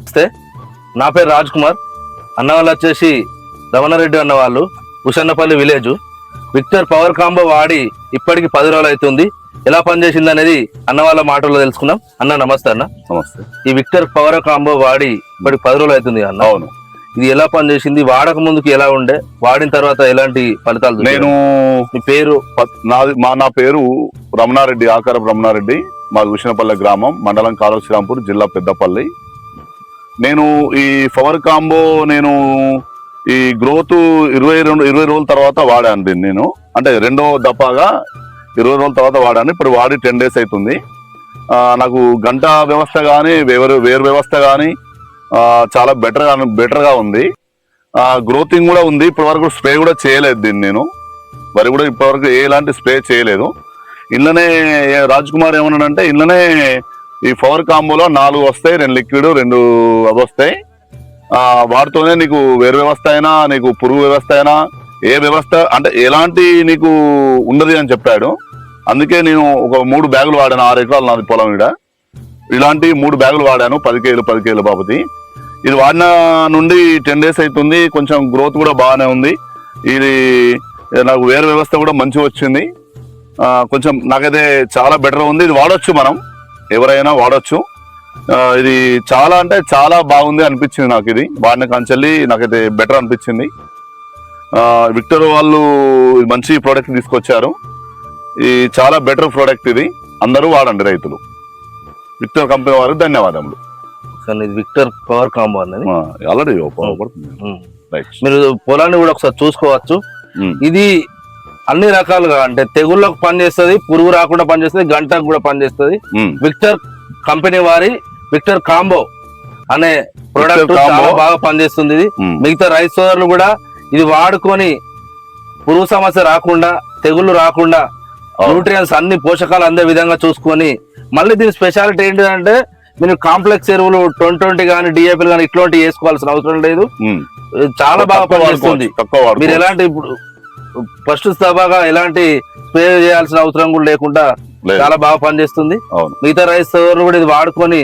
నమస్తే, నా పేరు రాజ్ కుమార్. అన్న వాళ్ళు వచ్చేసి రమణారెడ్డి అన్న వాళ్ళు, ఉషన్నపల్లి విలేజ్. విక్టర్ పవర్ కాంబో వాడి ఇప్పటికి 10 రోజులు అవుతుంది. ఎలా పనిచేసింది అనేది అన్న వాళ్ళ మాటల్లో తెలుసుకున్నాం. అన్న నమస్తే. అన్న నమస్తే. ఈ విక్టర్ పవర్ కాంబో వాడి ఇప్పటికి 10 రోజులు అవుతుంది అన్న. అవును. ఇది ఎలా పనిచేసింది, వాడక ముందుకు ఎలా ఉండే, వాడిన తర్వాత ఎలాంటి ఫలితాలు? నేను మీ పేరు? నా పేరు రమణారెడ్డి, ఆకారపు రమణారెడ్డి. మాది ఉషనపల్లి గ్రామం, మండలం కాలువ శ్రీరాంపూర్, జిల్లా పెద్దపల్లి. నేను ఈ పవర్ కాంబో ఈ గ్రోత్ 20 రోజుల తర్వాత వాడాను దీన్ని. నేను అంటే రెండో దఫాగా 20 రోజుల తర్వాత వాడాను. ఇప్పుడు వాడి 10 days అవుతుంది. నాకు గంట వ్యవస్థ కానీ వేరు వ్యవస్థ కానీ చాలా బెటర్గా ఉంది. గ్రోతింగ్ కూడా ఉంది. ఇప్పటి వరకు స్ప్రే కూడా చేయలేదు దీన్ని. నేను వరి కూడా ఇప్పటివరకు ఎలాంటి స్ప్రే చేయలేదు. ఇంట్లోనే రాజ్ కుమార్ ఏమన్నాడంటే, ఇంట్లోనే ఈ పవర్ కాంబోలో 4 వస్తాయి, 2 లిక్విడ్ 2 అవి వస్తాయి. వాటితోనే నీకు వేరు వ్యవస్థ అయినా, నీకు పురుగు వ్యవస్థ అయినా, ఏ వ్యవస్థ అంటే ఎలాంటి నీకు ఉండదు అని చెప్పాడు. అందుకే నేను ఒక 3 బ్యాగులు వాడాను. 6 ఎకరాలు నాది పొలం. ఇలాంటి 3 బ్యాగులు వాడాను, 10 కేలు బాబుది. ఇది వాడిన నుండి 10 days అవుతుంది. కొంచెం గ్రోత్ కూడా బాగానే ఉంది. ఇది నాకు వేరు వ్యవస్థ కూడా మంచిగా వచ్చింది. కొంచెం నాకైతే చాలా బెటర్ ఉంది. ఇది వాడచ్చు, మనం ఎవరైనా వాడచ్చు. ఇది చాలా అంటే చాలా బాగుంది అనిపించింది నాకు. ఇది వాడిన కాంచెల్లి నాకైతే బెటర్ అనిపించింది. విక్టర్ వాళ్ళు మంచి ప్రోడక్ట్ తీసుకొచ్చారు. ఇది చాలా బెటర్ ప్రోడక్ట్. ఇది అందరూ వాడండి రైతులు. విక్టర్ కంపెనీ వారికి ధన్యవాదములు. విక్టర్ పవర్ కాంబో అనేది ఆల్రెడీ మీరు పొలాన్ని కూడా ఒకసారి చూసుకోవచ్చు. ఇది అన్ని రకాలుగా అంటే తెగుళ్ళకు పనిచేస్తుంది, పురుగు రాకుండా పనిచేస్తుంది, గంటకు కూడా పనిచేస్తుంది. విక్టర్ కంపెనీ వారి విక్టర్ కాంబో అనే ప్రొడక్ట్ చాలా బాగా పనిచేస్తుంది. ఇది మిగతా రైతు సోదరులు కూడా ఇది వాడుకొని పురుగు సమస్య రాకుండా, తెగుళ్ళు రాకుండా, న్యూట్రియన్స్ అన్ని పోషకాలు అందే విధంగా చూసుకొని, మళ్ళీ దీని స్పెషాలిటీ ఏంటంటే మీరు కాంప్లెక్స్ ఎరువులు 2020 కానీ డిఏపీలు కానీ ఇట్లాంటివి వేసుకోవాల్సిన అవసరం లేదు. చాలా బాగా పనిచేస్తుంది. మీరు ఎలాంటి ఇప్పుడు ఫస్ట్ సభగా ఎలాంటి స్ప్రే చేయాల్సిన అవసరం కూడా లేకుండా చాలా బాగా పనిచేస్తుంది. మిగతా రైతు సోదరులు కూడా ఇది వాడుకొని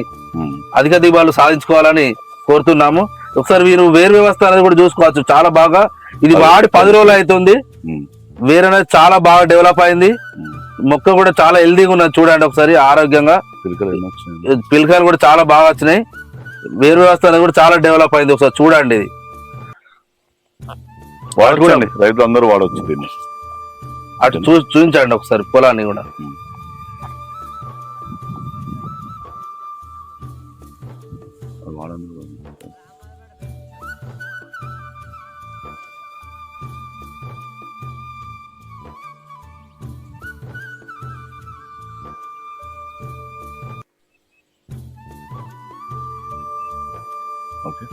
అధిక దిగుబడులు సాధించుకోవాలని కోరుతున్నాము. ఒకసారి మీరు వేరు వ్యవస్థ అనేది కూడా చూసుకోవచ్చు. చాలా బాగా ఇది వాడి 10 రోజులు అవుతుంది. వేరు అనేది చాలా బాగా డెవలప్ అయింది. మొక్క కూడా చాలా హెల్దీగా ఉన్నది. చూడండి ఒకసారి, ఆరోగ్యంగా పిలకలు కూడా చాలా బాగా వచ్చినాయి. వేరు వ్యవస్థ అనేది కూడా చాలా డెవలప్ అయింది. ఒకసారి చూడండి, ఇది వాడుకోండి, రైతులు అందరూ వాడవచ్చు దీన్ని. అటు చూపించండి ఒకసారి పొలాన్ని కూడా. ఓకే.